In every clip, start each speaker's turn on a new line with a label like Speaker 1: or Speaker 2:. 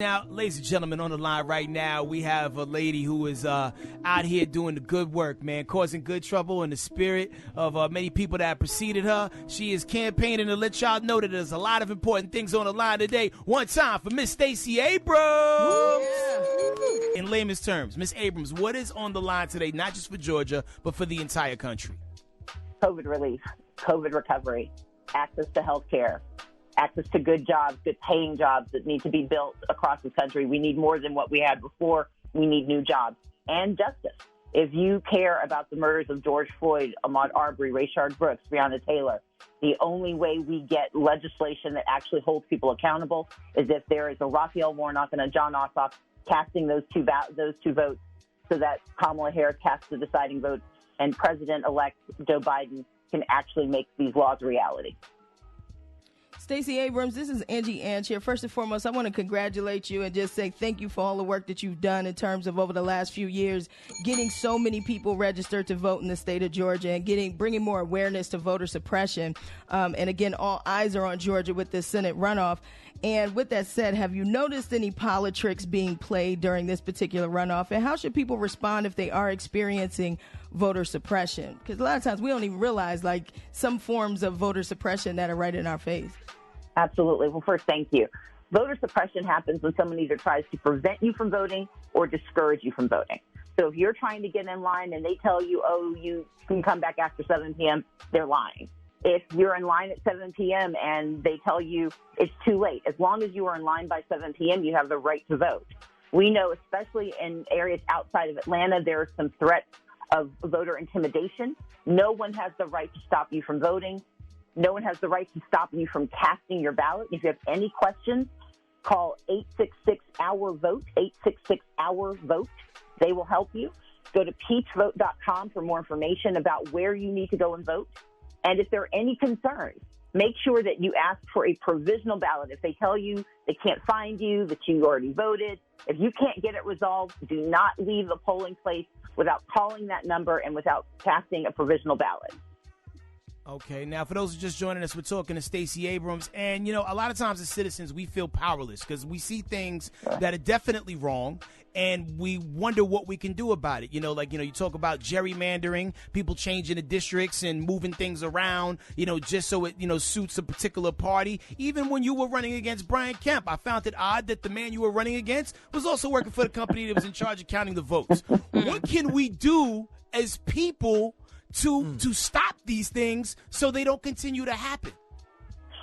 Speaker 1: Now, ladies and gentlemen, on the line right now, we have a lady who is out here doing the good work, man, causing good trouble in the spirit of many people that preceded her. She is campaigning to let y'all know that there's a lot of important things on the line today. One time for Miss Stacey Abrams. Yeah. In layman's terms, Miss Abrams, what is on the line today, not just for Georgia, but for the entire country?
Speaker 2: COVID relief, COVID recovery, access to health care, access to good jobs, good paying jobs that need to be built across the country. We need more than what we had before. We need new jobs and justice. If you care about the murders of George Floyd, Ahmaud Arbery, Rayshard Brooks, Breonna Taylor, the only way we get legislation that actually holds people accountable is if there is a Raphael Warnock and a John Ossoff casting those two votes so that Kamala Harris casts the deciding vote and President-elect Joe Biden can actually make these laws a reality.
Speaker 3: Stacey Abrams, this is Angie Anch here. First and foremost, I want to congratulate you and just say thank you for all the work that you've done in terms of over the last few years, getting so many people registered to vote in the state of Georgia and bringing more awareness to voter suppression. And again, all eyes are on Georgia with this Senate runoff. And with that said, have you noticed any politics being played during this particular runoff? And how should people respond if they are experiencing voter suppression? Because a lot of times we don't even realize like some forms of voter suppression that are right in our face.
Speaker 2: Absolutely. Well, first, thank you. Voter suppression happens when someone either tries to prevent you from voting or discourage you from voting. So if you're trying to get in line and they tell you, oh, you can come back after 7 p.m., they're lying. If you're in line at 7 p.m. and they tell you it's too late, as long as you are in line by 7 p.m., you have the right to vote. We know, especially in areas outside of Atlanta, there are some threats of voter intimidation. No one has the right to stop you from voting. No one has the right to stop you from casting your ballot. If you have any questions, call 866-OUR-VOTE, 866-OUR-VOTE. They will help you. Go to peachvote.com for more information about where you need to go and vote. And if there are any concerns, make sure that you ask for a provisional ballot. If they tell you they can't find you, that you already voted, if you can't get it resolved, do not leave the polling place without calling that number and without casting a provisional ballot.
Speaker 1: Okay, now for those who are just joining us, we're talking to Stacey Abrams. And, you know, a lot of times as citizens, we feel powerless because we see things that are definitely wrong and we wonder what we can do about it. You know, like, you talk about gerrymandering, people changing the districts and moving things around, just so it, suits a particular party. Even when you were running against Brian Kemp, I found it odd that the man you were running against was also working for the company that was in charge of counting the votes. What can we do as people to stop these things so they don't continue to happen?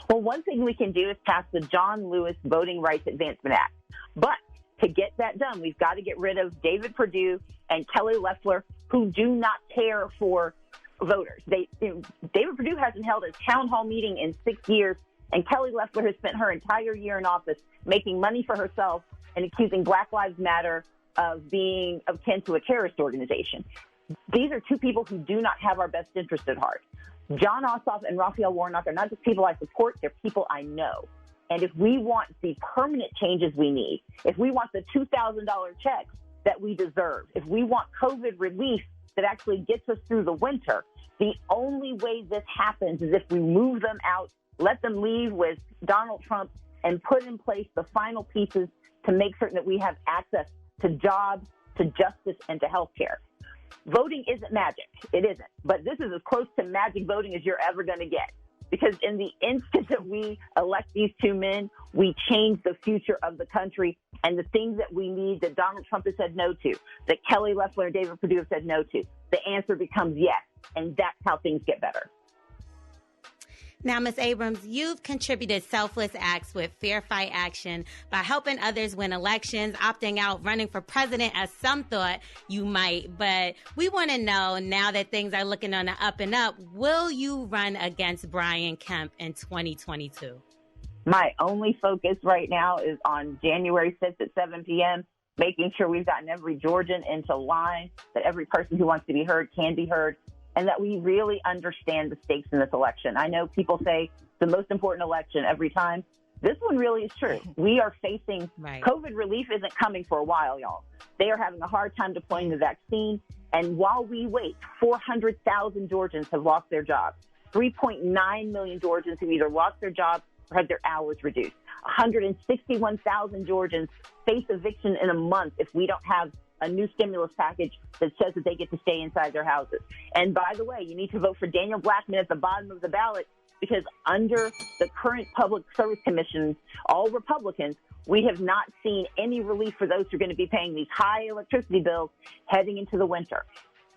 Speaker 2: Well, one thing we can do is pass the John Lewis Voting Rights Advancement Act. But to get that done, we've got to get rid of David Perdue and Kelly Loeffler, who do not care for voters. David Perdue hasn't held a town hall meeting in 6 years, and Kelly Loeffler has spent her entire year in office making money for herself and accusing Black Lives Matter of being akin to a terrorist organization. These are two people who do not have our best interest at heart. John Ossoff and Raphael Warnock are not just people I support, they're people I know. And if we want the permanent changes we need, if we want the $2,000 checks that we deserve, if we want COVID relief that actually gets us through the winter, the only way this happens is if we move them out, let them leave with Donald Trump, and put in place the final pieces to make certain that we have access to jobs, to justice, and to health care. Voting isn't magic. It isn't. But this is as close to magic voting as you're ever going to get. Because in the instant that we elect these two men, we change the future of the country. And the things that we need that Donald Trump has said no to, that Kelly Loeffler and David Perdue have said no to, the answer becomes yes. And that's how things get better.
Speaker 4: Now, Ms. Abrams, you've contributed selfless acts with Fair Fight Action by helping others win elections, opting out, running for president, as some thought you might. But we want to know, now that things are looking on the up and up, will you run against Brian Kemp in 2022?
Speaker 2: My only focus right now is on January 5th at 7 p.m., making sure we've gotten every Georgian into line, that every person who wants to be heard can be heard, and that we really understand the stakes in this election. I know people say the most important election every time. This one really is true. We are facing COVID relief isn't coming for a while, y'all. They are having a hard time deploying the vaccine. And while we wait, 400,000 Georgians have lost their jobs. 3.9 million Georgians have either lost their jobs or had their hours reduced. 161,000 Georgians face eviction in a month if we don't have a new stimulus package that says that they get to stay inside their houses. And by the way, you need to vote for Daniel Blackman at the bottom of the ballot, because under the current Public Service Commission, all Republicans, we have not seen any relief for those who are going to be paying these high electricity bills heading into the winter.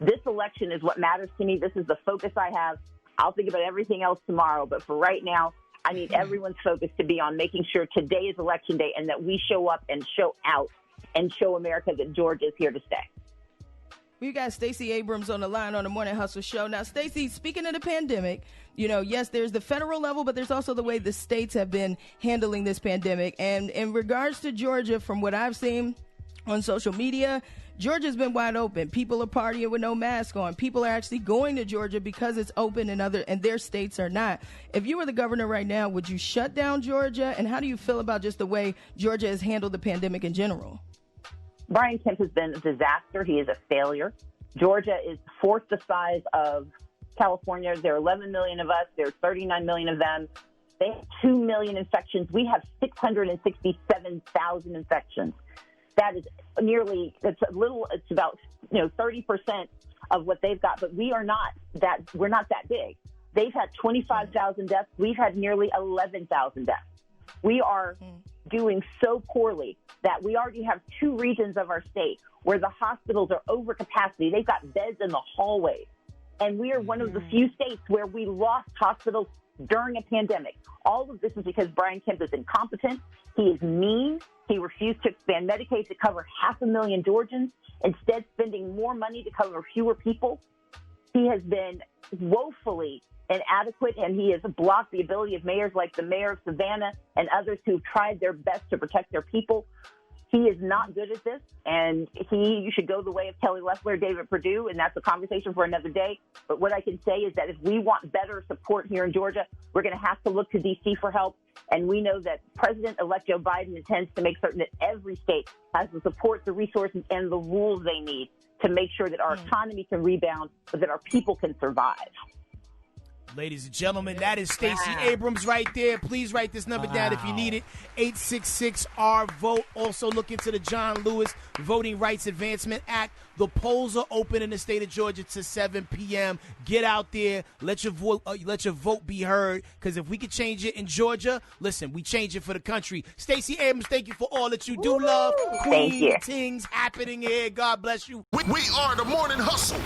Speaker 2: This election is what matters to me. This is the focus I have. I'll think about everything else tomorrow, but for right now, I need everyone's focus to be on making sure today is election day and that we show up and show out and show America that Georgia is here to stay.
Speaker 3: We got Stacey Abrams on the line on the Morning Hustle Show. Now, Stacey, speaking of the pandemic, yes, there's the federal level, but there's also the way the states have been handling this pandemic. And in regards to Georgia, from what I've seen on social media, Georgia's been wide open. People are partying with no mask on. People are actually going to Georgia because it's open and their states are not. If you were the governor right now, would you shut down Georgia? And how do you feel about just the way Georgia has handled the pandemic in general?
Speaker 2: Brian Kemp has been a disaster. He is a failure. Georgia is fourth the size of California. There are 11 million of us. There are 39 million of them. They have 2 million infections. We have 667,000 infections. That is it's about 30% of what they've got, but we're not that big. They've had 25,000 deaths. We've had nearly 11,000 deaths. We are doing so poorly that we already have 2 regions of our state where the hospitals are over capacity. They've got beds in the hallways. And we are one of the few states where we lost hospitals during a pandemic. All of this is because Brian Kemp is incompetent. He is mean. He refused to expand Medicaid to cover 500,000 Georgians, instead spending more money to cover fewer people. He has been woefully inadequate, and he has blocked the ability of mayors like the mayor of Savannah and others who've tried their best to protect their people. He is not good at this, and you should go the way of Kelly Loeffler, David Perdue, and that's a conversation for another day. But what I can say is that if we want better support here in Georgia, we're going to have to look to D.C. for help. And we know that President-elect Joe Biden intends to make certain that every state has the support, the resources, and the rules they need to make sure that our economy can rebound, but that our people can survive.
Speaker 1: Ladies and gentlemen, that is Stacey Abrams right there. Please write this number down if you need it. 866-R-VOTE. Also look into the John Lewis Voting Rights Advancement Act. The polls are open in the state of Georgia to 7 p.m. Get out there. Let your vote be heard. Because if we can change it in Georgia, listen, we change it for the country. Stacey Abrams, thank you for all that you do, love. Queen things happening here. God bless you.
Speaker 5: We are the Morning Hustle.